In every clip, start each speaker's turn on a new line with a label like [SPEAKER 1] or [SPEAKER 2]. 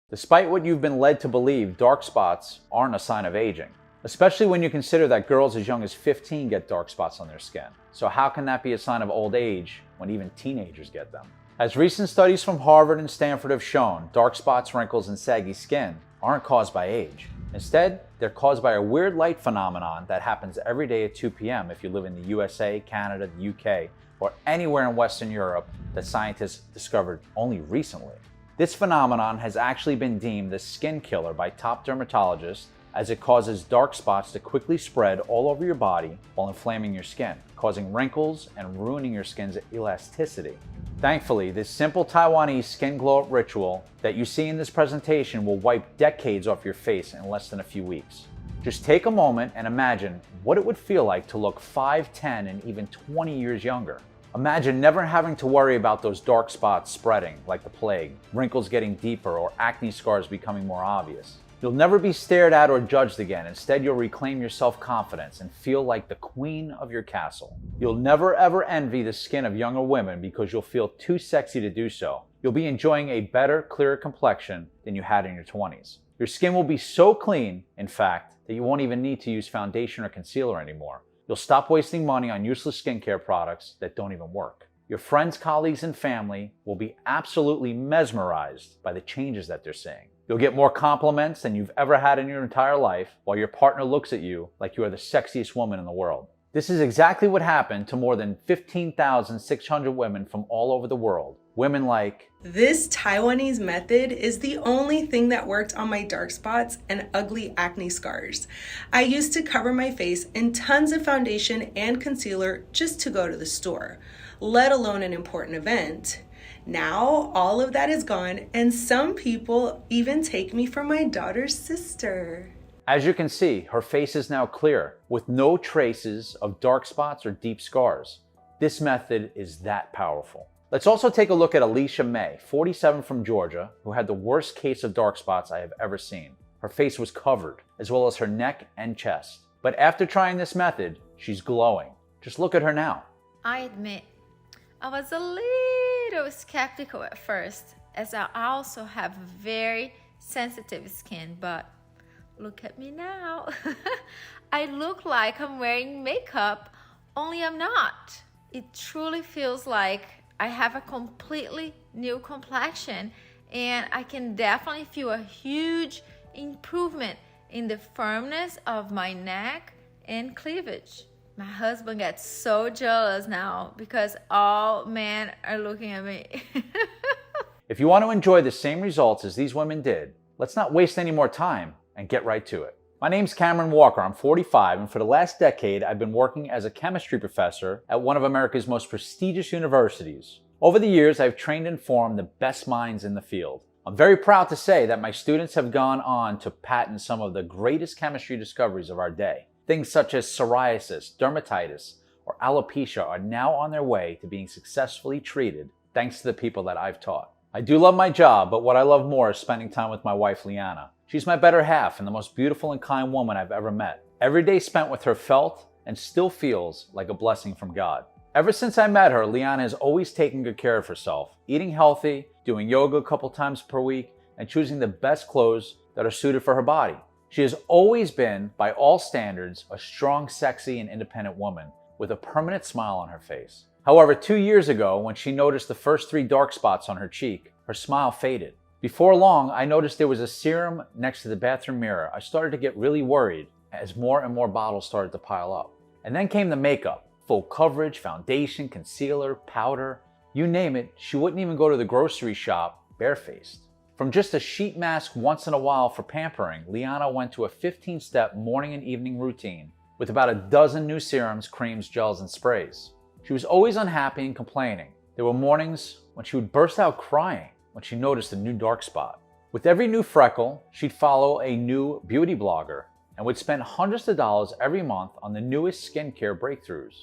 [SPEAKER 1] Despite what you've been led to believe, dark spots aren't a sign of aging, especially when you consider that girls as young as 15 get dark spots on their skin. So how can that be a sign of old age when even teenagers get them? As recent studies from Harvard and Stanford have shown, dark spots, wrinkles, and saggy skin aren't caused by age. Instead, they're caused by a weird light phenomenon that happens every day at 2 p.m. if you live in the USA, Canada, the UK, or anywhere in Western Europe that scientists discovered only recently. This phenomenon has actually been deemed the skin killer by top dermatologists, as it causes dark spots to quickly spread all over your body while inflaming your skin, causing wrinkles and ruining your skin's elasticity. Thankfully, this simple Taiwanese skin glow-up ritual that you see in this presentation will wipe decades off your face in less than a few weeks. Just take a moment and imagine what it would feel like to look 5, 10, and even 20 years younger. Imagine never having to worry about those dark spots spreading like the plague, wrinkles getting deeper, or acne scars becoming more obvious. You'll never be stared at or judged again. Instead, you'll reclaim your self-confidence and feel like the queen of your castle. You'll never ever envy the skin of younger women because you'll feel too sexy to do so. You'll be enjoying a better, clearer complexion than you had in your 20s. Your skin will be so clean, in fact, that you won't even need to use foundation or concealer anymore. You'll stop wasting money on useless skincare products that don't even work. Your friends, colleagues, and family will be absolutely mesmerized by the changes that they're seeing. You'll get more compliments than you've ever had in your entire life, while your partner looks at you like you are the sexiest woman in the world. This is exactly what happened to more than 15,600 women from all over the world. Women like,
[SPEAKER 2] "This Taiwanese method is the only thing that worked on my dark spots and ugly acne scars. I used to cover my face in tons of foundation and concealer just to go to the store, let alone an important event. Now all of that is gone, and some people even take me for my daughter's sister."
[SPEAKER 1] As you can see, her face is now clear, with no traces of dark spots or deep scars. This method is that powerful. Let's also take a look at Alicia May, 47 from Georgia, who had the worst case of dark spots I have ever seen. Her face was covered, as well as her neck and chest. But after trying this method, she's glowing. Just look at her now.
[SPEAKER 3] I admit, I was a little skeptical at first, as I also have very sensitive skin, but look at me now. I look like I'm wearing makeup, only I'm not. It truly feels like I have a completely new complexion, and I can definitely feel a huge improvement in the firmness of my neck and cleavage. My husband gets so jealous now because all men are looking at me.
[SPEAKER 1] If you want to enjoy the same results as these women did, let's not waste any more time and get right to it. My name's Cameron Walker, I'm 45, and for the last decade I've been working as a chemistry professor at one of America's most prestigious universities. Over the years, I've trained and formed the best minds in the field. I'm very proud to say that my students have gone on to patent some of the greatest chemistry discoveries of our day. Things such as psoriasis, dermatitis, or alopecia are now on their way to being successfully treated thanks to the people that I've taught. I do love my job, but what I love more is spending time with my wife, Liana. She's my better half and the most beautiful and kind woman I've ever met. Every day spent with her felt and still feels like a blessing from God. Ever since I met her, Liana has always taken good care of herself, eating healthy, doing yoga a couple times per week, and choosing the best clothes that are suited for her body. She has always been, by all standards, a strong, sexy, and independent woman with a permanent smile on her face. However, 2 years ago, when she noticed the first 3 dark spots on her cheek, her smile faded. Before long, I noticed there was a serum next to the bathroom mirror. I started to get really worried as more and more bottles started to pile up. And then came the makeup. Full coverage, foundation, concealer, powder, you name it. She wouldn't even go to the grocery shop barefaced. From just a sheet mask once in a while for pampering, Liana went to a 15-step morning and evening routine with about a dozen new serums, creams, gels, and sprays. She was always unhappy and complaining. There were mornings when she would burst out crying when she noticed a new dark spot. With every new freckle, she'd follow a new beauty blogger and would spend hundreds of dollars every month on the newest skincare breakthroughs.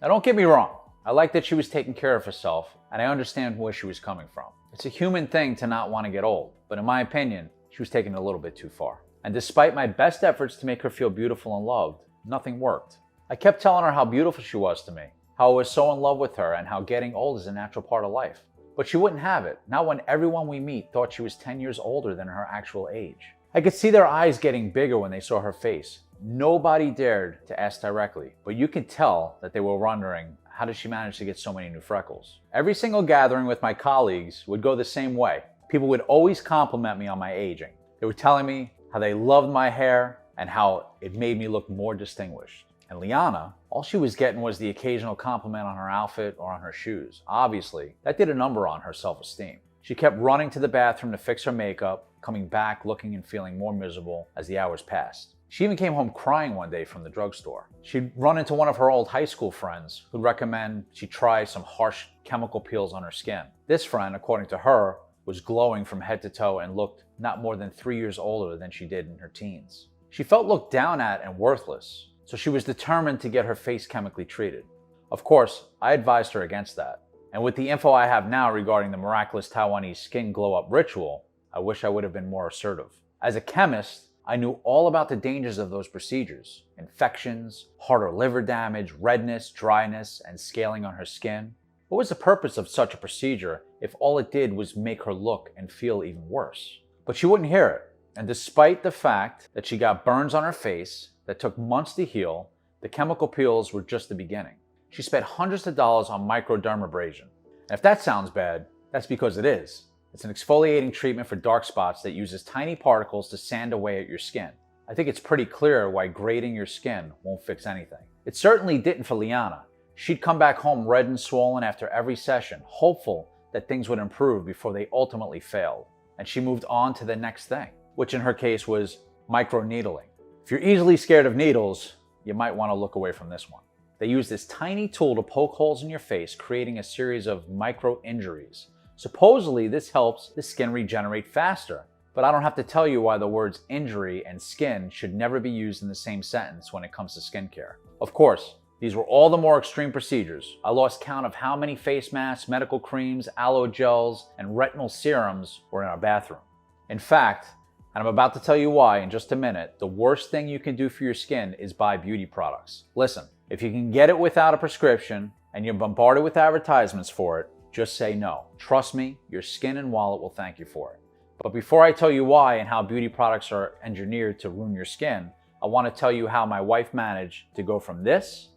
[SPEAKER 1] Now don't get me wrong, I like that she was taking care of herself, and I understand where she was coming from. It's a human thing to not want to get old, but in my opinion, she was taking it a little bit too far. And despite my best efforts to make her feel beautiful and loved, nothing worked. I kept telling her how beautiful she was to me, how I was so in love with her, and how getting old is a natural part of life. But she wouldn't have it, not when everyone we meet thought she was 10 years older than her actual age. I could see their eyes getting bigger when they saw her face. Nobody dared to ask directly, but you could tell that they were wondering, how did she manage to get so many new freckles? Every single gathering with my colleagues would go the same way. People would always compliment me on my aging. They were telling me how they loved my hair and how it made me look more distinguished. And Liana, all she was getting was the occasional compliment on her outfit or on her shoes. Obviously, that did a number on her self-esteem. She kept running to the bathroom to fix her makeup, coming back looking and feeling more miserable as the hours passed. She even came home crying one day from the drugstore. She'd run into one of her old high school friends who'd recommend she try some harsh chemical peels on her skin. This friend, according to her, was glowing from head to toe and looked not more than 3 years older than she did in her teens. She felt looked down at and worthless, so she was determined to get her face chemically treated. Of course, I advised her against that. And with the info I have now regarding the miraculous Taiwanese skin glow-up ritual, I wish I would have been more assertive. As a chemist, I knew all about the dangers of those procedures: infections, heart or liver damage, redness, dryness, and scaling on her skin. What was the purpose of such a procedure if all it did was make her look and feel even worse? But she wouldn't hear it. And despite the fact that she got burns on her face that took months to heal, the chemical peels were just the beginning. She spent hundreds of dollars on microdermabrasion. And if that sounds bad, that's because it is. It's an exfoliating treatment for dark spots that uses tiny particles to sand away at your skin. I think it's pretty clear why grading your skin won't fix anything. It certainly didn't for Liana. She'd come back home red and swollen after every session, hopeful that things would improve before they ultimately failed. And she moved on to the next thing, which in her case was microneedling. If you're easily scared of needles, you might want to look away from this one. They use this tiny tool to poke holes in your face, creating a series of micro injuries. Supposedly, this helps the skin regenerate faster, but I don't have to tell you why the words injury and skin should never be used in the same sentence when it comes to skincare. Of course, these were all the more extreme procedures. I lost count of how many face masks, medical creams, aloe gels, and retinol serums were in our bathroom. In fact, and I'm about to tell you why in just a minute, the worst thing you can do for your skin is buy beauty products. Listen, if you can get it without a prescription and you're bombarded with advertisements for it, just say no. Trust me, your skin and wallet will thank you for it. But before I tell you why and how beauty products are engineered to ruin your skin, I want to tell you how my wife managed to go from this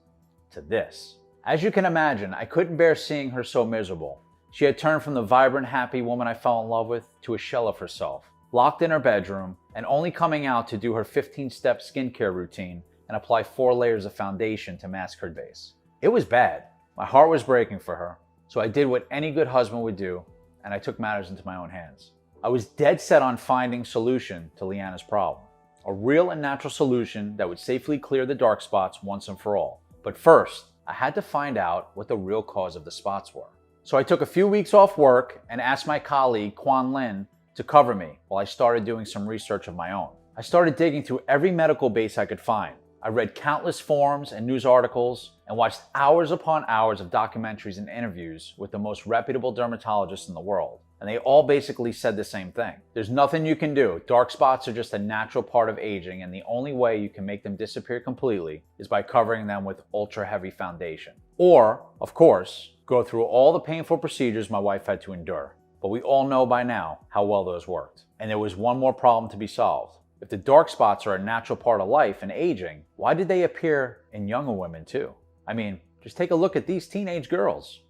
[SPEAKER 1] to this. As you can imagine, I couldn't bear seeing her so miserable. She had turned from the vibrant, happy woman I fell in love with to a shell of herself, locked in her bedroom and only coming out to do her 15-step skincare routine and apply 4 layers of foundation to mask her base. It was bad. My heart was breaking for her. So I did what any good husband would do, and I took matters into my own hands. I was dead set on finding a solution to Liana's problem. A real and natural solution that would safely clear the dark spots once and for all. But first, I had to find out what the real cause of the spots were. So I took a few weeks off work and asked my colleague, Quan Lin, to cover me while I started doing some research of my own. I started digging through every medical base I could find. I read countless forums and news articles and watched hours upon hours of documentaries and interviews with the most reputable dermatologists in the world. And they all basically said the same thing. There's nothing you can do. Dark spots are just a natural part of aging, and the only way you can make them disappear completely is by covering them with ultra heavy foundation. Or, of course, go through all the painful procedures my wife had to endure. But we all know by now how well those worked. And there was one more problem to be solved. If the dark spots are a natural part of life and aging, why did they appear in younger women too? I mean, just take a look at these teenage girls.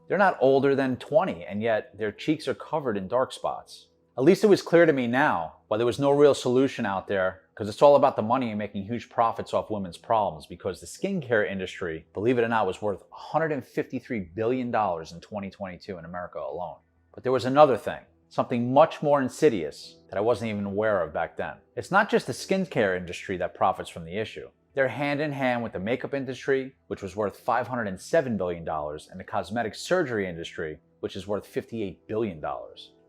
[SPEAKER 1] They're not older than 20, and yet their cheeks are covered in dark spots. At least it was clear to me now why there was no real solution out there, because it's all about the money and making huge profits off women's problems, because the skincare industry, believe it or not, was worth $153 billion in 2022 in America alone. But there was another thing. Something much more insidious that I wasn't even aware of back then. It's not just the skincare industry that profits from the issue. They're hand in hand with the makeup industry, which was worth $507 billion, and the cosmetic surgery industry, which is worth $58 billion.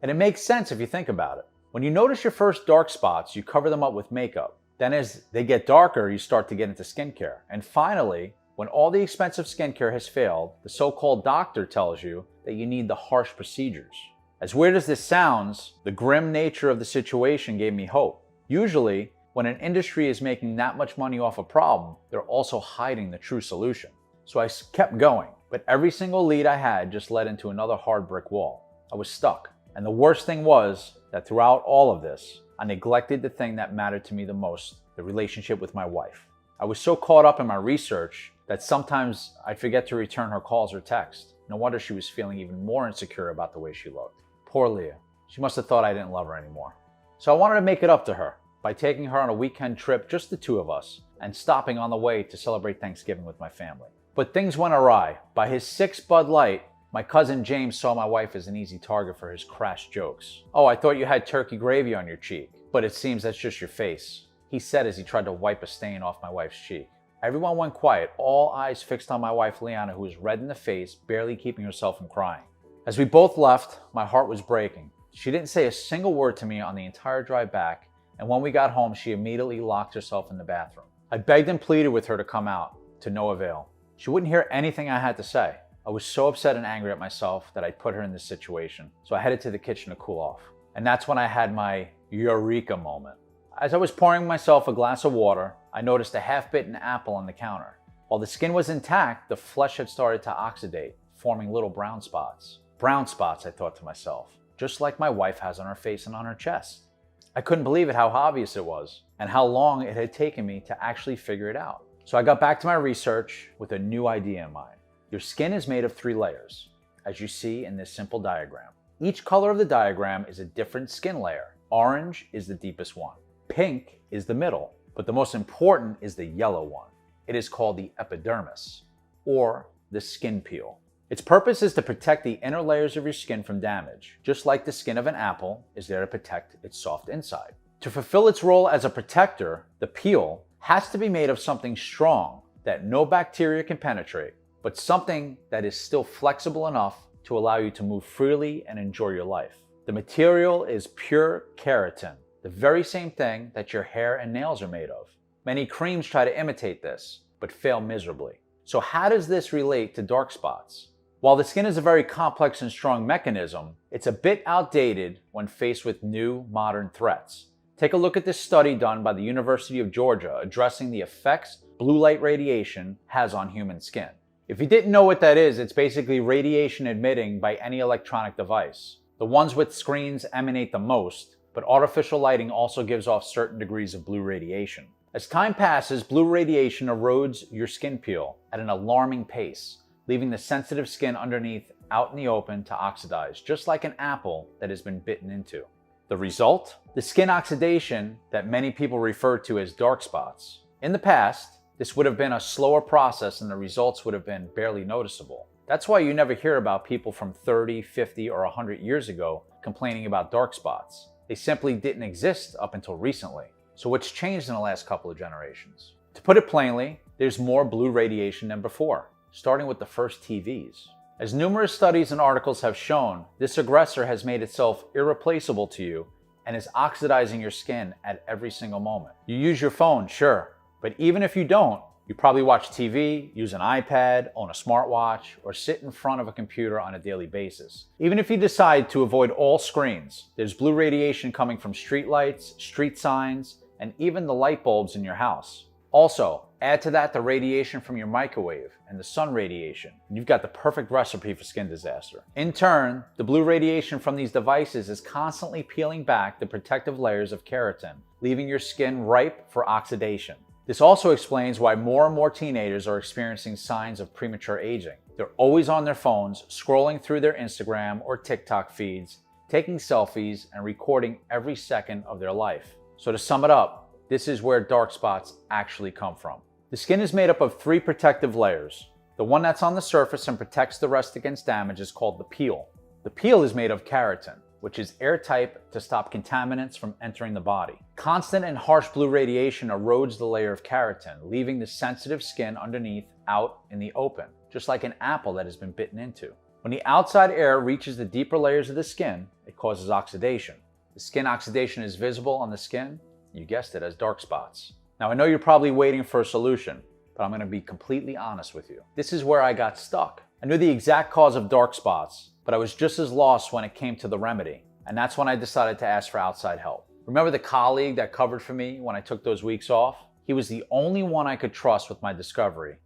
[SPEAKER 1] And it makes sense if you think about it. When you notice your first dark spots, you cover them up with makeup. Then as they get darker, you start to get into skincare. And finally, when all the expensive skincare has failed, the so-called doctor tells you that you need the harsh procedures. As weird as this sounds, the grim nature of the situation gave me hope. Usually, when an industry is making that much money off a problem, they're also hiding the true solution. So I kept going, but every single lead I had just led into another hard brick wall. I was stuck. And the worst thing was that throughout all of this, I neglected the thing that mattered to me the most, the relationship with my wife. I was so caught up in my research that sometimes I'd forget to return her calls or texts. No wonder she was feeling even more insecure about the way she looked. Poor Leah. She must have thought I didn't love her anymore. So I wanted to make it up to her by taking her on a weekend trip, just the two of us, and stopping on the way to celebrate Thanksgiving with my family. But things went awry. By his 6th Bud Light, my cousin James saw my wife as an easy target for his crass jokes. "Oh, I thought you had turkey gravy on your cheek, but it seems that's just your face," he said as he tried to wipe a stain off my wife's cheek. Everyone went quiet, all eyes fixed on my wife Liana, who was red in the face, barely keeping herself from crying. As we both left, my heart was breaking. She didn't say a single word to me on the entire drive back, and when we got home, she immediately locked herself in the bathroom. I begged and pleaded with her to come out, to no avail. She wouldn't hear anything I had to say. I was so upset and angry at myself that I'd put her in this situation, so I headed to the kitchen to cool off. And that's when I had my eureka moment. As I was pouring myself a glass of water, I noticed a half-bitten apple on the counter. While the skin was intact, the flesh had started to oxidate, forming little brown spots. Brown spots, I thought to myself, just like my wife has on her face and on her chest. I couldn't believe it how obvious it was, and how long it had taken me to actually figure it out. So I got back to my research with a new idea in mind. Your skin is made of 3 layers, as you see in this simple diagram. Each color of the diagram is a different skin layer. Orange is the deepest one. Pink is the middle, but the most important is the yellow one. It is called the epidermis, or the skin peel. Its purpose is to protect the inner layers of your skin from damage, just like the skin of an apple is there to protect its soft inside. To fulfill its role as a protector, the peel has to be made of something strong that no bacteria can penetrate, but something that is still flexible enough to allow you to move freely and enjoy your life. The material is pure keratin, the very same thing that your hair and nails are made of. Many creams try to imitate this, but fail miserably. So how does this relate to dark spots? While the skin is a very complex and strong mechanism, it's a bit outdated when faced with new, modern threats. Take a look at this study done by the University of Georgia addressing the effects blue light radiation has on human skin. If you didn't know what that is, it's basically radiation emitting by any electronic device. The ones with screens emanate the most, but artificial lighting also gives off certain degrees of blue radiation. As time passes, blue radiation erodes your skin peel at an alarming pace, leaving the sensitive skin underneath out in the open to oxidize, just like an apple that has been bitten into. The result? The skin oxidation that many people refer to as dark spots. In the past, this would have been a slower process and the results would have been barely noticeable. That's why you never hear about people from 30, 50, or 100 years ago complaining about dark spots. They simply didn't exist up until recently. So what's changed in the last couple of generations? To put it plainly, there's more blue radiation than before, starting with the first TVs. As numerous studies and articles have shown, this aggressor has made itself irreplaceable to you and is oxidizing your skin at every single moment. You use your phone, sure, but even if you don't, you probably watch TV, use an iPad, own a smartwatch, or sit in front of a computer on a daily basis. Even if you decide to avoid all screens, there's blue radiation coming from street lights, street signs, and even the light bulbs in your house. Also, add to that the radiation from your microwave and the sun radiation, and you've got the perfect recipe for skin disaster. In turn, the blue radiation from these devices is constantly peeling back the protective layers of keratin, leaving your skin ripe for oxidation. This also explains why more and more teenagers are experiencing signs of premature aging. They're always on their phones, scrolling through their Instagram or TikTok feeds, taking selfies, and recording every second of their life. So to sum it up, this is where dark spots actually come from. The skin is made up of 3 protective layers. The one that's on the surface and protects the rest against damage is called the peel. The peel is made of keratin, which is airtight to stop contaminants from entering the body. Constant and harsh blue radiation erodes the layer of keratin, leaving the sensitive skin underneath out in the open, just like an apple that has been bitten into. When the outside air reaches the deeper layers of the skin, it causes oxidation. The skin oxidation is visible on the skin, you guessed it, as dark spots. Now I know you're probably waiting for a solution, but I'm gonna be completely honest with you. This is where I got stuck. I knew the exact cause of dark spots, but I was just as lost when it came to the remedy. And that's when I decided to ask for outside help. Remember the colleague that covered for me when I took those weeks off? He was the only one I could trust with my discovery.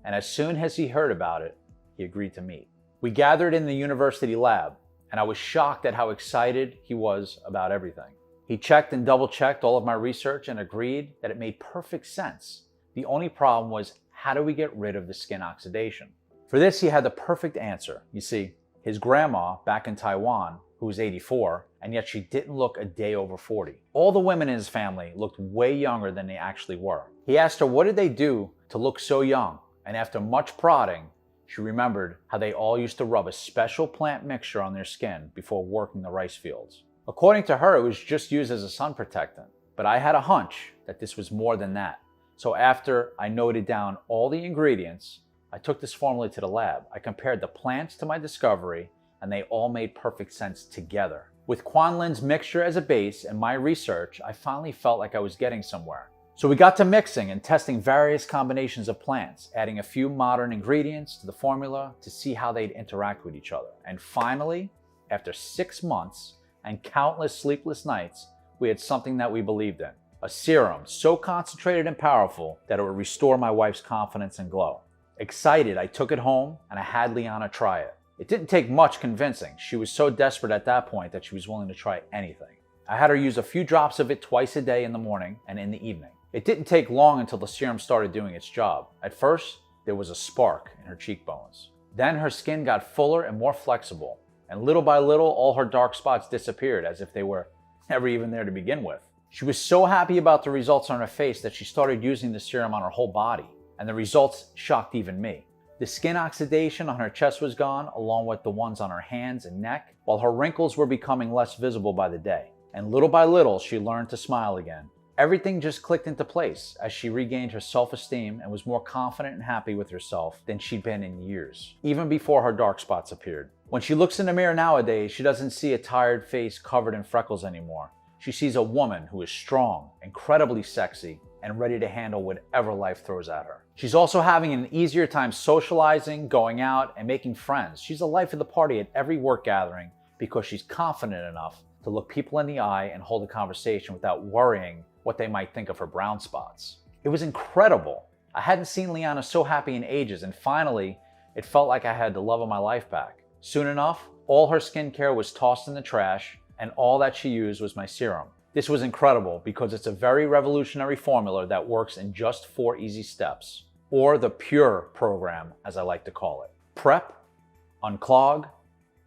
[SPEAKER 1] And as soon as he heard about it, he agreed to meet. We gathered in the university lab, and I was shocked at how excited he was about everything. He checked and double-checked all of my research and agreed that it made perfect sense. The only problem was, how do we get rid of the skin oxidation? For this, he had the perfect answer. You see, his grandma back in Taiwan, who was 84, and yet she didn't look a day over 40. All the women in his family looked way younger than they actually were. He asked her what did they do to look so young, and after much prodding, she remembered how they all used to rub a special plant mixture on their skin before working the rice fields. According to her, it was just used as a sun protectant, but I had a hunch that this was more than that. So after I noted down all the ingredients, I took this formula to the lab. I compared the plants to my discovery, and they all made perfect sense together. With Quan Lin's mixture as a base and my research, I finally felt like I was getting somewhere. So we got to mixing and testing various combinations of plants, adding a few modern ingredients to the formula to see how they'd interact with each other. And finally, after 6 months and countless sleepless nights, we had something that we believed in. A serum so concentrated and powerful that it would restore my wife's confidence and glow. Excited, I took it home and I had Liana try it. It didn't take much convincing. She was so desperate at that point that she was willing to try anything. I had her use a few drops of it twice a day in the morning and in the evening. It didn't take long until the serum started doing its job. At first, there was a spark in her cheekbones. Then her skin got fuller and more flexible, and little by little, all her dark spots disappeared as if they were never even there to begin with. She was so happy about the results on her face that she started using the serum on her whole body, and the results shocked even me. The skin oxidation on her chest was gone, along with the ones on her hands and neck, while her wrinkles were becoming less visible by the day. And little by little, she learned to smile again. Everything just clicked into place as she regained her self-esteem and was more confident and happy with herself than she'd been in years, even before her dark spots appeared. When she looks in the mirror nowadays, she doesn't see a tired face covered in freckles anymore. She sees a woman who is strong, incredibly sexy, and ready to handle whatever life throws at her. She's also having an easier time socializing, going out, and making friends. She's the life of the party at every work gathering because she's confident enough to look people in the eye and hold a conversation without worrying what they might think of her brown spots. It was incredible. I hadn't seen Liana so happy in ages, and finally, it felt like I had the love of my life back. Soon enough, all her skincare was tossed in the trash, and all that she used was my serum. This was incredible because it's a very revolutionary formula that works in just 4 easy steps, or the PURE program, as I like to call it. Prep, unclog,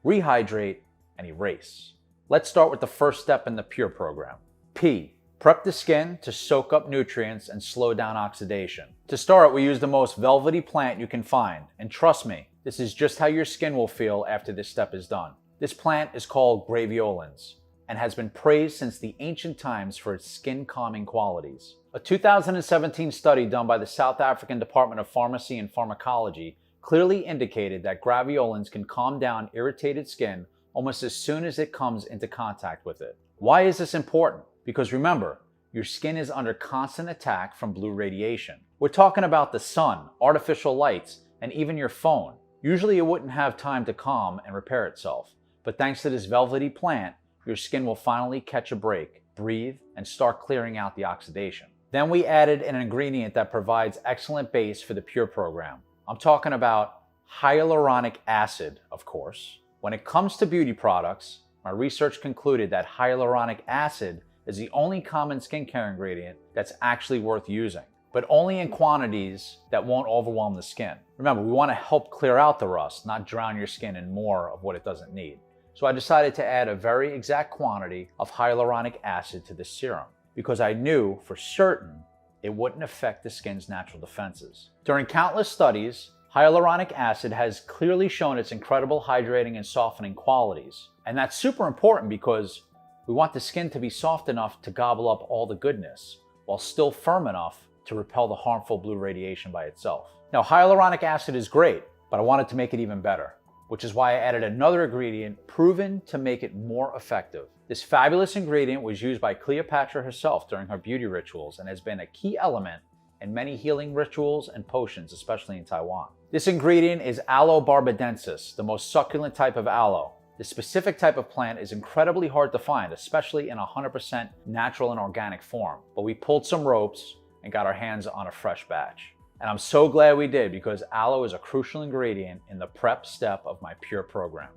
[SPEAKER 1] rehydrate, and erase. Let's start with the first step in the PURE program. P. Prep the skin to soak up nutrients and slow down oxidation. To start, we use the most velvety plant you can find, and trust me, this is just how your skin will feel after this step is done. This plant is called graveolens and has been praised since the ancient times for its skin calming qualities. A 2017 study done by the South African Department of Pharmacy and Pharmacology clearly indicated that graveolens can calm down irritated skin almost as soon as it comes into contact with it. Why is this important? Because remember, your skin is under constant attack from blue radiation. We're talking about the sun, artificial lights, and even your phone. Usually it wouldn't have time to calm and repair itself, but thanks to this velvety plant, your skin will finally catch a break, breathe, and start clearing out the oxidation. Then we added an ingredient that provides excellent base for the PURE program. I'm talking about hyaluronic acid, of course. When it comes to beauty products, my research concluded that hyaluronic acid is the only common skincare ingredient that's actually worth using, but only in quantities that won't overwhelm the skin. Remember, we want to help clear out the rust, not drown your skin in more of what it doesn't need. So I decided to add a very exact quantity of hyaluronic acid to this serum because I knew for certain it wouldn't affect the skin's natural defenses. During countless studies, hyaluronic acid has clearly shown its incredible hydrating and softening qualities. And that's super important because we want the skin to be soft enough to gobble up all the goodness, while still firm enough to repel the harmful blue radiation by itself. Now, hyaluronic acid is great, but I wanted to make it even better, which is why I added another ingredient proven to make it more effective. This fabulous ingredient was used by Cleopatra herself during her beauty rituals and has been a key element in many healing rituals and potions, especially in Taiwan. This ingredient is Aloe barbadensis, the most succulent type of aloe. This specific type of plant is incredibly hard to find, especially in 100% natural and organic form. But we pulled some ropes and got our hands on a fresh batch. And I'm so glad we did because aloe is a crucial ingredient in the prep step of my PURE program.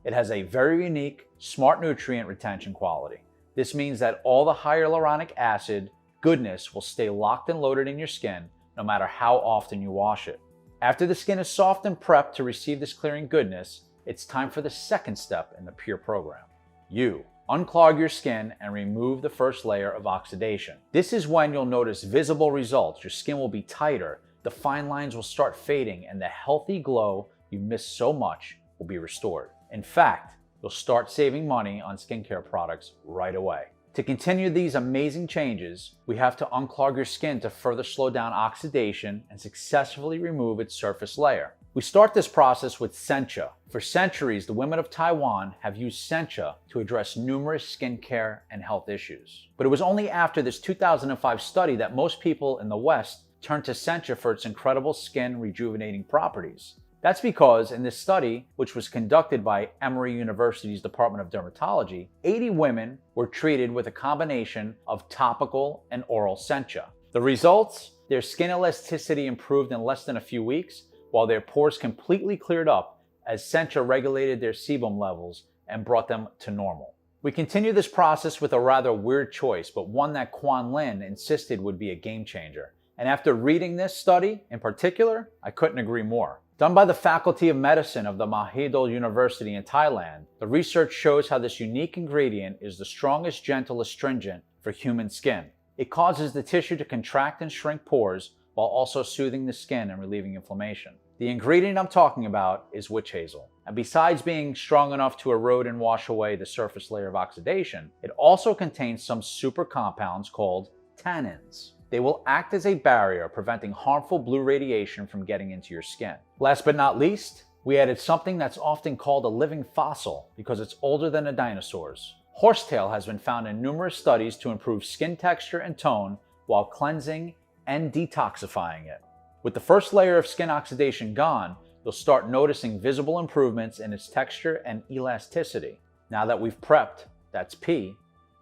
[SPEAKER 1] It has a very unique, smart nutrient retention quality. This means that all the hyaluronic acid goodness will stay locked and loaded in your skin no matter how often you wash it. After the skin is soft and prepped to receive this clearing goodness, it's time for the second step in the Pure program. You unclog your skin and remove the first layer of oxidation. This is when you'll notice visible results. Your skin will be tighter, the fine lines will start fading, and the healthy glow you missed so much will be restored. In fact, you'll start saving money on skincare products right away. To continue these amazing changes, we have to unclog your skin to further slow down oxidation and successfully remove its surface layer. We start this process with sencha. For centuries, the women of Taiwan have used sencha to address numerous skincare and health issues. But it was only after this 2005 study that most people in the West turned to sencha for its incredible skin rejuvenating properties. That's because in this study, which was conducted by Emory University's Department of Dermatology, 80 women were treated with a combination of topical and oral sencha. The results? Their skin elasticity improved in less than a few weeks, while their pores completely cleared up as sencha regulated their sebum levels and brought them to normal. We continue this process with a rather weird choice, but one that Quan Lin insisted would be a game changer. And after reading this study in particular, I couldn't agree more. Done by the Faculty of Medicine of the Mahidol University in Thailand, the research shows how this unique ingredient is the strongest gentle astringent for human skin. It causes the tissue to contract and shrink pores while also soothing the skin and relieving inflammation. The ingredient I'm talking about is witch hazel. And besides being strong enough to erode and wash away the surface layer of oxidation, it also contains some super compounds called tannins. They will act as a barrier, preventing harmful blue radiation from getting into your skin. Last but not least, we added something that's often called a living fossil because it's older than the dinosaurs. Horsetail has been found in numerous studies to improve skin texture and tone while cleansing and detoxifying it. With the first layer of skin oxidation gone, you'll start noticing visible improvements in its texture and elasticity. Now that we've prepped, that's P,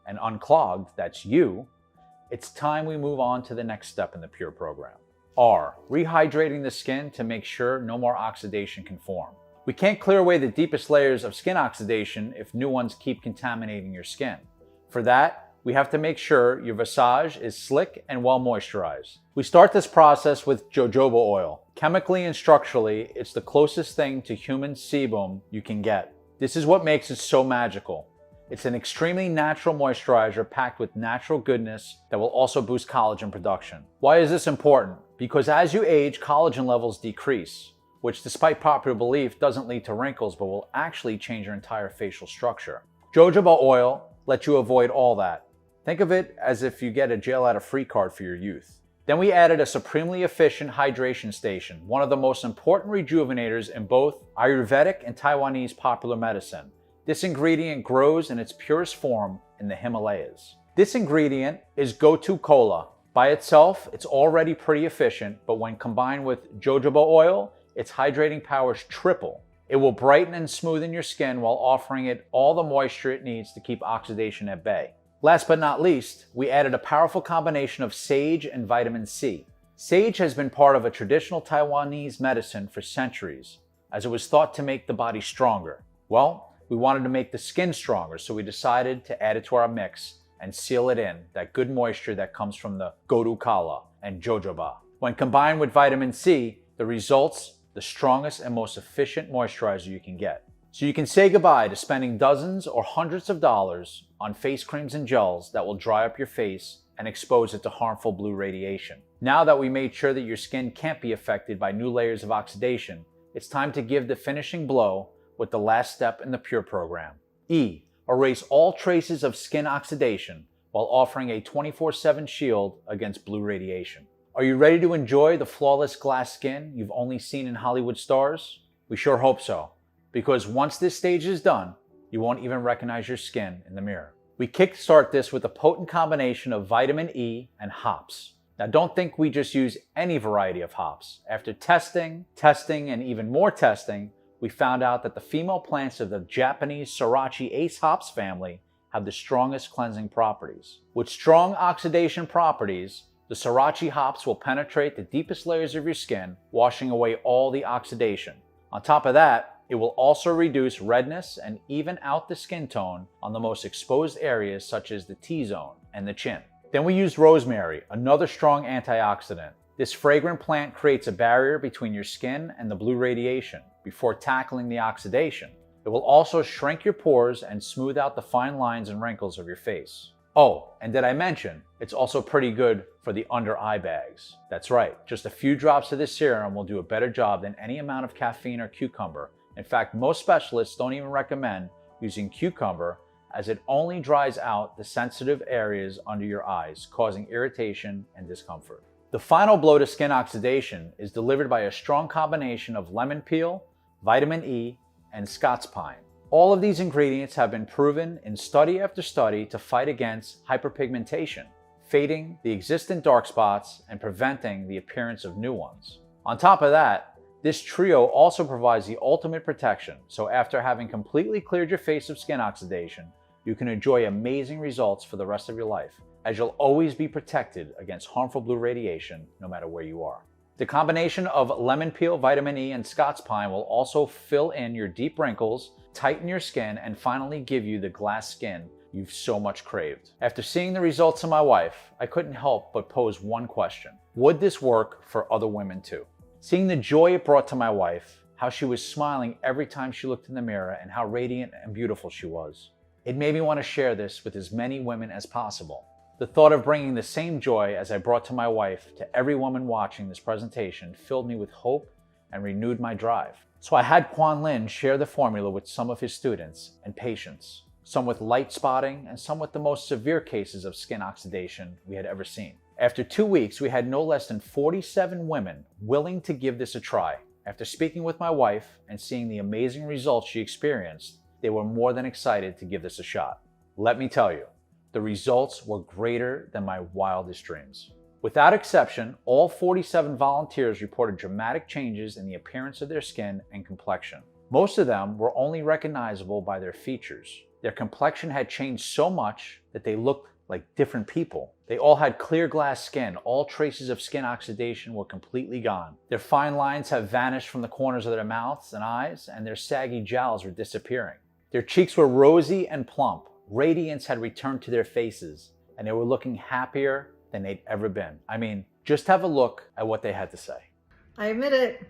[SPEAKER 1] and unclogged, that's U, it's time we move on to the next step in the Pure program. R, rehydrating the skin to make sure no more oxidation can form. We can't clear away the deepest layers of skin oxidation if new ones keep contaminating your skin. For that, we have to make sure your visage is slick and well moisturized. We start this process with jojoba oil. Chemically and structurally, it's the closest thing to human sebum you can get. This is what makes it so magical. It's an extremely natural moisturizer packed with natural goodness that will also boost collagen production. Why is this important? Because as you age, collagen levels decrease, which despite popular belief doesn't lead to wrinkles but will actually change your entire facial structure. Jojoba oil lets you avoid all that. Think of it as if you get a jail out of free card for your youth. Then we added a supremely efficient hydration station, one of the most important rejuvenators in both Ayurvedic and Taiwanese popular medicine. This ingredient grows in its purest form in the Himalayas. This ingredient is Gotu Kola. By itself, it's already pretty efficient, but when combined with jojoba oil, its hydrating powers triple. It will brighten and smoothen your skin while offering it all the moisture it needs to keep oxidation at bay. Last but not least, we added a powerful combination of sage and vitamin C. Sage has been part of a traditional Taiwanese medicine for centuries, as it was thought to make the body stronger. Well, we wanted to make the skin stronger, so we decided to add it to our mix and seal it in, that good moisture that comes from the Gotu Kola and jojoba. When combined with vitamin C, the results, the strongest and most efficient moisturizer you can get. So you can say goodbye to spending dozens or hundreds of dollars on face creams and gels that will dry up your face and expose it to harmful blue radiation. Now that we made sure that your skin can't be affected by new layers of oxidation, it's time to give the finishing blow with the last step in the Pure program. E, erase all traces of skin oxidation while offering a 24/7 shield against blue radiation. Are you ready to enjoy the flawless glass skin you've only seen in Hollywood stars? We sure hope so, because once this stage is done, you won't even recognize your skin in the mirror. We kickstart this with a potent combination of vitamin E and hops. Now don't think we just use any variety of hops. After testing, and even more testing, we found out that the female plants of the Japanese Sorachi Ace hops family have the strongest cleansing properties. With strong oxidation properties, the Sorachi hops will penetrate the deepest layers of your skin, washing away all the oxidation. On top of that, It will also reduce redness and even out the skin tone on the most exposed areas such as the T-zone and the chin. Then we used rosemary, another strong antioxidant. This fragrant plant creates a barrier between your skin and the blue radiation before tackling the oxidation. It will also shrink your pores and smooth out the fine lines and wrinkles of your face. Oh, and did I mention, it's also pretty good for the under eye bags. That's right, just a few drops of this serum will do a better job than any amount of caffeine or cucumber. In fact, most specialists don't even recommend using cucumber as it only dries out the sensitive areas under your eyes, causing irritation and discomfort. The final blow to skin oxidation is delivered by a strong combination of lemon peel, vitamin E, and Scots pine. All of these ingredients have been proven in study after study to fight against hyperpigmentation, fading the existing dark spots and preventing the appearance of new ones. On top of that, this trio also provides the ultimate protection, so after having completely cleared your face of skin oxidation, you can enjoy amazing results for the rest of your life, as you'll always be protected against harmful blue radiation no matter where you are. The combination of lemon peel, vitamin E, and Scots pine will also fill in your deep wrinkles, tighten your skin, and finally give you the glass skin you've so much craved. After seeing the results of my wife, I couldn't help but pose one question. Would this work for other women too? Seeing the joy it brought to my wife, how she was smiling every time she looked in the mirror, and how radiant and beautiful she was, it made me want to share this with as many women as possible. The thought of bringing the same joy as I brought to my wife to every woman watching this presentation filled me with hope and renewed my drive. So I had Quan Lin share the formula with some of his students and patients, some with light spotting and some with the most severe cases of skin oxidation we had ever seen. After 2 weeks, we had no less than 47 women willing to give this a try. After speaking with my wife and seeing the amazing results she experienced, they were more than excited to give this a shot. Let me tell you, the results were greater than my wildest dreams. Without exception, all 47 volunteers reported dramatic changes in the appearance of their skin and complexion. Most of them were only recognizable by their features. Their complexion had changed so much that they looked like different people. They all had clear glass skin. All traces of skin oxidation were completely gone. Their fine lines have vanished from the corners of their mouths and eyes, and their saggy jowls were disappearing. Their cheeks were rosy and plump. Radiance had returned to their faces, and they were looking happier than they'd ever been. I mean, just have a look at what they had to say.
[SPEAKER 4] I admit it,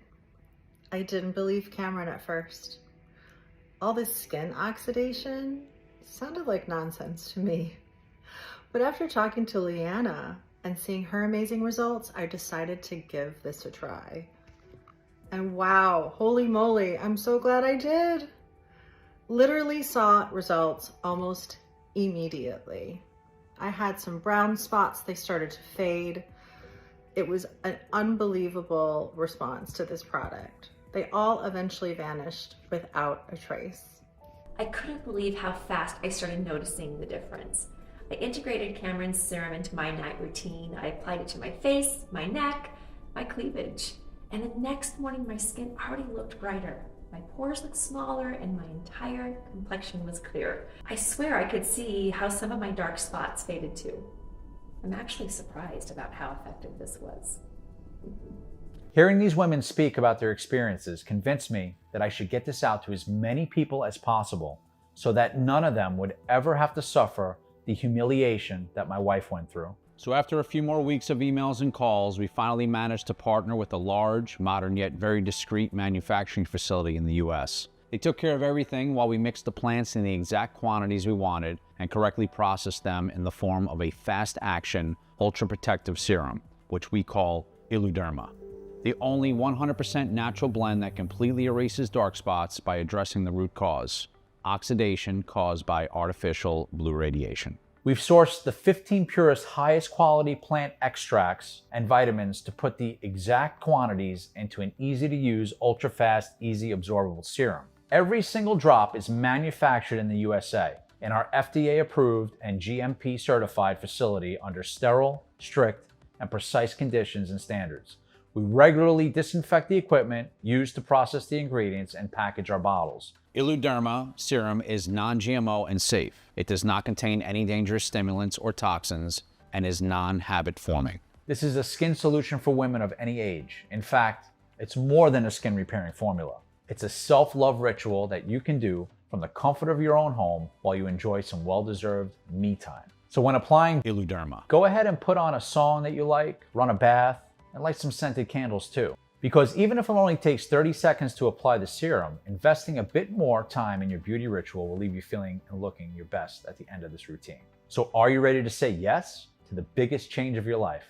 [SPEAKER 4] I didn't believe Cameron at first. All this skin oxidation sounded like nonsense to me. But after talking to Leanna and seeing her amazing results, I decided to give this a try. And wow, holy moly, I'm so glad I did. Literally saw results almost immediately. I had some brown spots, they started to fade. It was an unbelievable response to this product. They all eventually vanished without a trace.
[SPEAKER 5] I couldn't believe how fast I started noticing the difference. I integrated Cameron's serum into my night routine. I applied it to my face, my neck, my cleavage. And the next morning, my skin already looked brighter. My pores looked smaller and my entire complexion was clear. I swear I could see how some of my dark spots faded too. I'm actually surprised about how effective this was.
[SPEAKER 1] Hearing these women speak about their experiences convinced me that I should get this out to as many people as possible so that none of them would ever have to suffer the humiliation that my wife went through. So after a few more weeks of emails and calls, we finally managed to partner with a large, modern yet very discreet manufacturing facility in the US. They took care of everything while we mixed the plants in the exact quantities we wanted and correctly processed them in the form of a fast-action, ultra-protective serum, which we call Illuderma. The only 100% natural blend that completely erases dark spots by addressing the root cause, oxidation caused by artificial blue radiation. We've sourced the 15 purest, highest quality plant extracts and vitamins to put the exact quantities into an easy-to-use, ultra-fast, easy absorbable serum. Every single drop is manufactured in the USA in our FDA-approved and GMP certified facility under sterile, strict, and precise conditions and standards. We regularly disinfect the equipment used to process the ingredients and package our bottles. Illuderma serum is non-GMO and safe. It does not contain any dangerous stimulants or toxins and is non-habit forming. This is a skin solution for women of any age. In fact, it's more than a skin repairing formula. It's a self-love ritual that you can do from the comfort of your own home while you enjoy some well-deserved me time. So when applying Illuderma, go ahead and put on a song that you like, run a bath, and light some scented candles too. Because even if it only takes 30 seconds to apply the serum, investing a bit more time in your beauty ritual will leave you feeling and looking your best at the end of this routine. So are you ready to say yes to the biggest change of your life?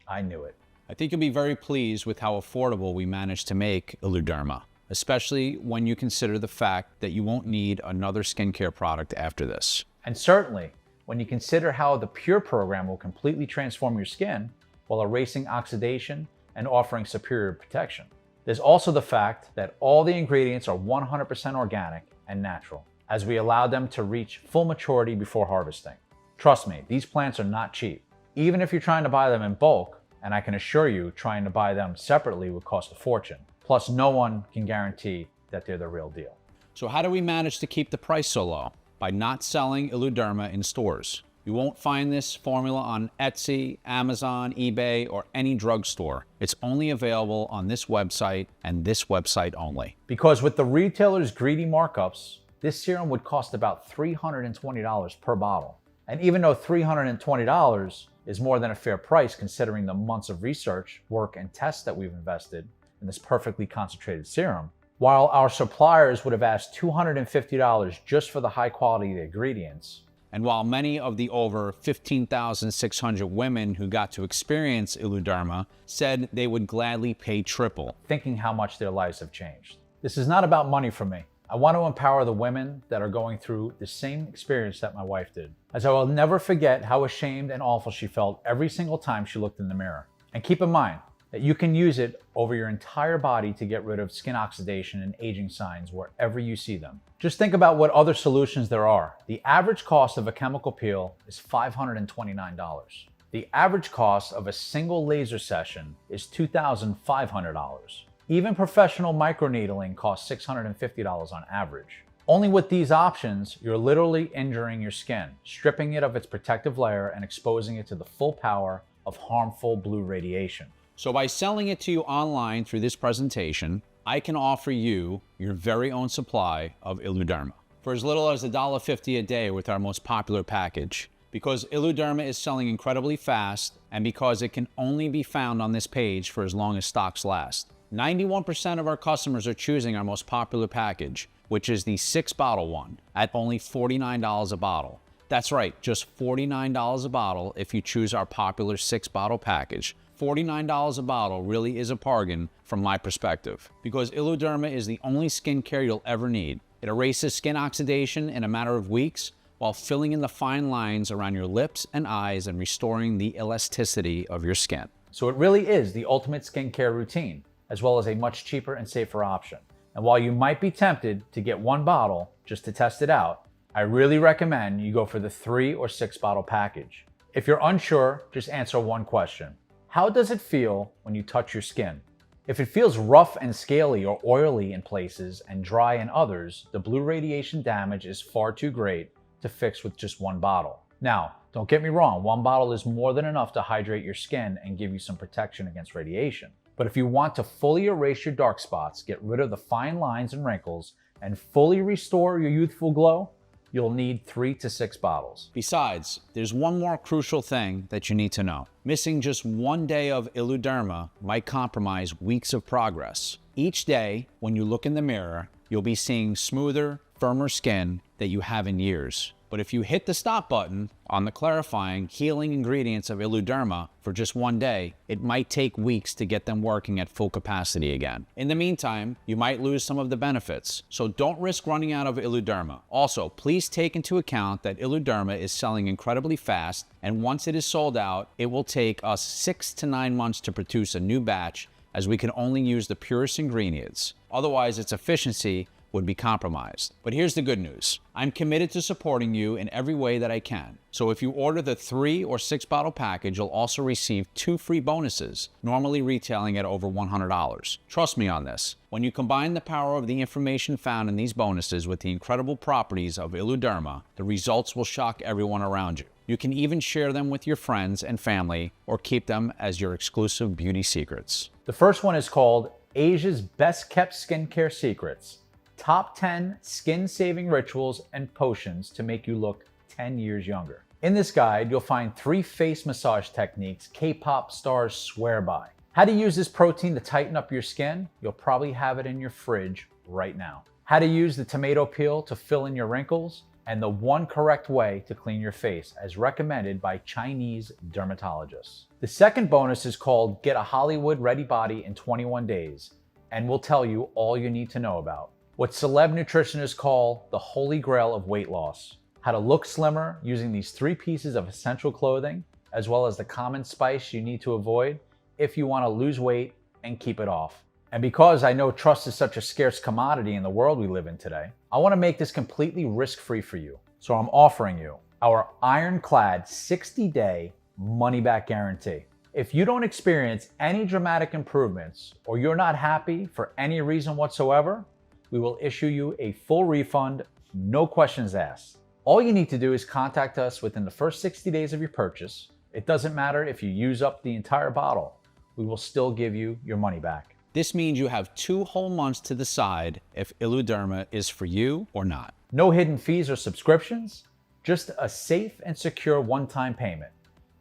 [SPEAKER 1] I knew it.
[SPEAKER 6] I think you'll be very pleased with how affordable we managed to make Illuderma, especially when you consider the fact that you won't need another skincare product after this.
[SPEAKER 1] And certainly, when you consider how the Pure program will completely transform your skin while erasing oxidation and offering superior protection. There's also the fact that all the ingredients are 100% organic and natural, as we allow them to reach full maturity before harvesting. Trust me, these plants are not cheap, even if you're trying to buy them in bulk, and I can assure you trying to buy them separately would cost a fortune. Plus, no one can guarantee that they're the real deal.
[SPEAKER 6] So how do we manage to keep the price so low? By not selling Illuderma in stores. You won't find this formula on Etsy, Amazon, eBay, or any drugstore. It's only available on this website and this website only.
[SPEAKER 1] Because with the retailer's greedy markups, this serum would cost about $320 per bottle. And even though $320 is more than a fair price considering the months of research, work, and tests that we've invested in this perfectly concentrated serum, while our suppliers would have asked $250 just for the high quality of the ingredients,
[SPEAKER 6] And while many of the over 15,600 women who got to experience Illuderma said they would gladly pay triple,
[SPEAKER 1] thinking how much their lives have changed. This is not about money for me. I want to empower the women that are going through the same experience that my wife did, as I will never forget how ashamed and awful she felt every single time she looked in the mirror. And keep in mind that you can use it over your entire body to get rid of skin oxidation and aging signs wherever you see them. Just think about what other solutions there are. The average cost of a chemical peel is $529. The average cost of a single laser session is $2,500. Even professional microneedling costs $650 on average. Only with these options, you're literally injuring your skin, stripping it of its protective layer and exposing it to the full power of harmful blue radiation.
[SPEAKER 6] So by selling it to you online through this presentation, I can offer you your very own supply of Illuderma for as little as $1.50 a day with our most popular package. Because Illuderma is selling incredibly fast and because it can only be found on this page for as long as stocks last. 91% of our customers are choosing our most popular package, which is the 6-bottle one, at only $49 a bottle. That's right, just $49 a bottle if you choose our popular 6-bottle package. $49 a bottle really is a bargain from my perspective, because Illuderma is the only skincare you'll ever need. It erases skin oxidation in a matter of weeks while filling in the fine lines around your lips and eyes and restoring the elasticity of your skin.
[SPEAKER 1] So it really is the ultimate skincare routine, as well as a much cheaper and safer option. And while you might be tempted to get one bottle just to test it out, I really recommend you go for the 3 or 6 bottle package. If you're unsure, just answer one question. How does it feel when you touch your skin? If it feels rough and scaly or oily in places and dry in others, the blue radiation damage is far too great to fix with just one bottle. Now, don't get me wrong, one bottle is more than enough to hydrate your skin and give you some protection against radiation. But if you want to fully erase your dark spots, get rid of the fine lines and wrinkles, and fully restore your youthful glow, you'll need 3 to 6 bottles.
[SPEAKER 6] Besides, there's one more crucial thing that you need to know. Missing just one day of Illuderma might compromise weeks of progress. Each day, when you look in the mirror, you'll be seeing smoother, firmer skin that you have in years. But if you hit the stop button on the clarifying, healing ingredients of Illuderma for just one day, it might take weeks to get them working at full capacity again. In the meantime, you might lose some of the benefits, so don't risk running out of Illuderma. Also, please take into account that Illuderma is selling incredibly fast, and once it is sold out, it will take us 6 to 9 months to produce a new batch, as we can only use the purest ingredients. Otherwise, its efficiency would be compromised. But here's the good news. I'm committed to supporting you in every way that I can. So if you order the 3 or 6 bottle package, you'll also receive 2 free bonuses, normally retailing at over $100. Trust me on this. When you combine the power of the information found in these bonuses with the incredible properties of Illuderma, the results will shock everyone around you. You can even share them with your friends and family or keep them as your exclusive beauty secrets.
[SPEAKER 1] The first one is called Asia's best kept skincare secrets, top 10 skin saving rituals and potions to make you look 10 years younger. In this guide, you'll find 3 face massage techniques K-pop stars swear by. How to use this protein to tighten up your skin? You'll probably have it in your fridge right now. How to use the tomato peel to fill in your wrinkles? And the one correct way to clean your face, as recommended by Chinese dermatologists. The second bonus is called Get a Hollywood Ready Body in 21 Days, and will tell you all you need to know about what celeb nutritionists call the holy grail of weight loss, how to look slimmer using these 3 pieces of essential clothing, as well as the common spice you need to avoid if you want to lose weight and keep it off. And because I know trust is such a scarce commodity in the world we live in today, I want to make this completely risk-free for you. So I'm offering you our ironclad 60-day money-back guarantee. If you don't experience any dramatic improvements or you're not happy for any reason whatsoever, we will issue you a full refund, no questions asked. All you need to do is contact us within the first 60 days of your purchase. It doesn't matter if you use up the entire bottle. We will still give you your money back.
[SPEAKER 6] This means you have 2 whole months to decide if Illuderma is for you or not.
[SPEAKER 1] No hidden fees or subscriptions, just a safe and secure one-time payment.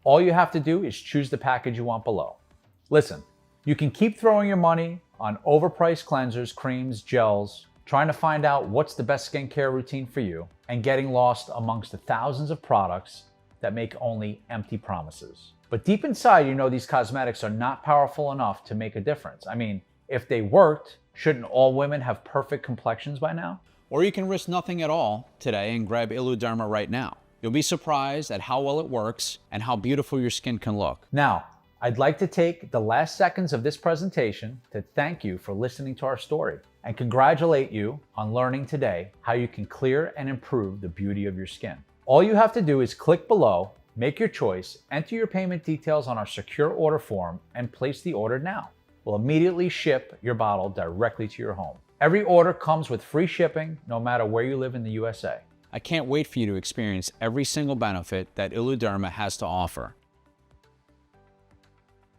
[SPEAKER 1] All you have to do is choose the package you want below. Listen, you can keep throwing your money on overpriced cleansers, creams, gels, trying to find out what's the best skincare routine for you, and getting lost amongst the thousands of products that make only empty promises. But deep inside, you know these cosmetics are not powerful enough to make a difference. I mean, if they worked, shouldn't all women have perfect complexions by now?
[SPEAKER 6] Or you can risk nothing at all today and grab Illuderma right now. You'll be surprised at how well it works and how beautiful your skin can look.
[SPEAKER 1] Now, I'd like to take the last seconds of this presentation to thank you for listening to our story and congratulate you on learning today how you can clear and improve the beauty of your skin. All you have to do is click below, make your choice, enter your payment details on our secure order form, and place the order now. We'll immediately ship your bottle directly to your home. Every order comes with free shipping, no matter where you live in the USA.
[SPEAKER 6] I can't wait for you to experience every single benefit that Illuderma has to offer.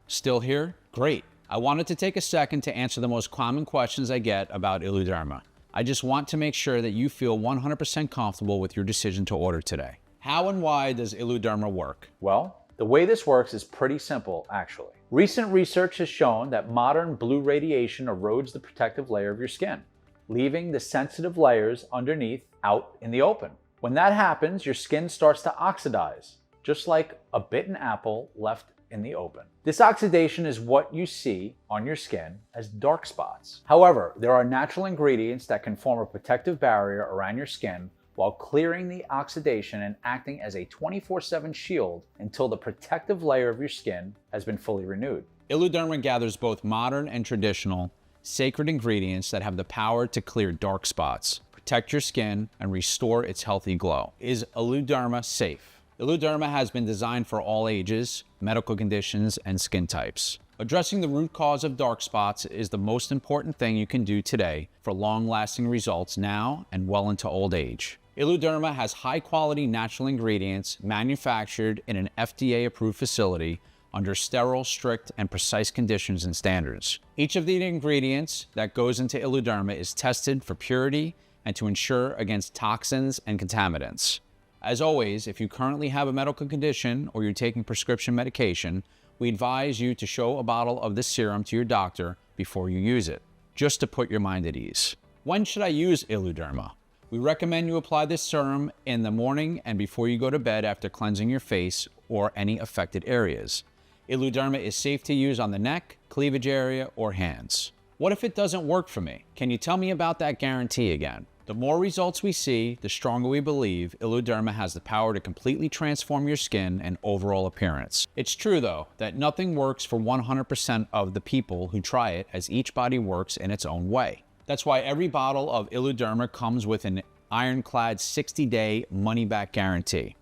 [SPEAKER 6] Still here? Great. I wanted to take a second to answer the most common questions I get about Illuderma. I just want to make sure that you feel 100% comfortable with your decision to order today. How and why does Illuderma work?
[SPEAKER 1] Well, the way this works is pretty simple, actually. Recent research has shown that modern blue radiation erodes the protective layer of your skin, leaving the sensitive layers underneath out in the open. When that happens, your skin starts to oxidize, just like a bitten apple left in the open. This oxidation is what you see on your skin as dark spots. However, there are natural ingredients that can form a protective barrier around your skin while clearing the oxidation and acting as a 24/7 shield until the protective layer of your skin has been fully renewed.
[SPEAKER 6] Illuderma gathers both modern and traditional sacred ingredients that have the power to clear dark spots, protect your skin, and restore its healthy glow. Is Illuderma safe? Illuderma has been designed for all ages, medical conditions, and skin types. Addressing the root cause of dark spots is the most important thing you can do today for long-lasting results now and well into old age. Illuderma has high-quality natural ingredients manufactured in an FDA-approved facility under sterile, strict, and precise conditions and standards. Each of the ingredients that goes into Illuderma is tested for purity and to ensure against toxins and contaminants. As always, if you currently have a medical condition or you're taking prescription medication, we advise you to show a bottle of this serum to your doctor before you use it, just to put your mind at ease. When should I use Illuderma? We recommend you apply this serum in the morning and before you go to bed after cleansing your face or any affected areas. Illuderma is safe to use on the neck, cleavage area, or hands. What if it doesn't work for me? Can you tell me about that guarantee again? The more results we see, the stronger we believe Illuderma has the power to completely transform your skin and overall appearance. It's true, though, that nothing works for 100% of the people who try it, as each body works in its own way. That's why every bottle of Illuderma comes with an ironclad 60-day money-back guarantee.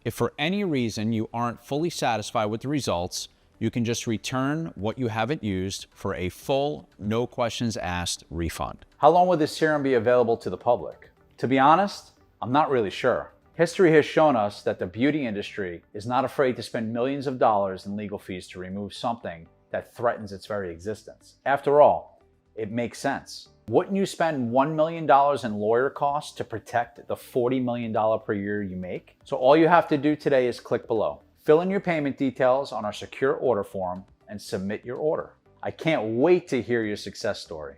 [SPEAKER 6] If for any reason you aren't fully satisfied with the results, you can just return what you haven't used for a full, no questions asked refund.
[SPEAKER 1] How long will this serum be available to the public? To be honest, I'm not really sure. History has shown us that the beauty industry is not afraid to spend millions of dollars in legal fees to remove something that threatens its very existence. After all, It makes sense. Wouldn't you spend $1 million in lawyer costs to protect the $40 million per year you make? So all you have to do today is click below. Fill in your payment details on our secure order form and submit your order. I can't wait to hear your success story.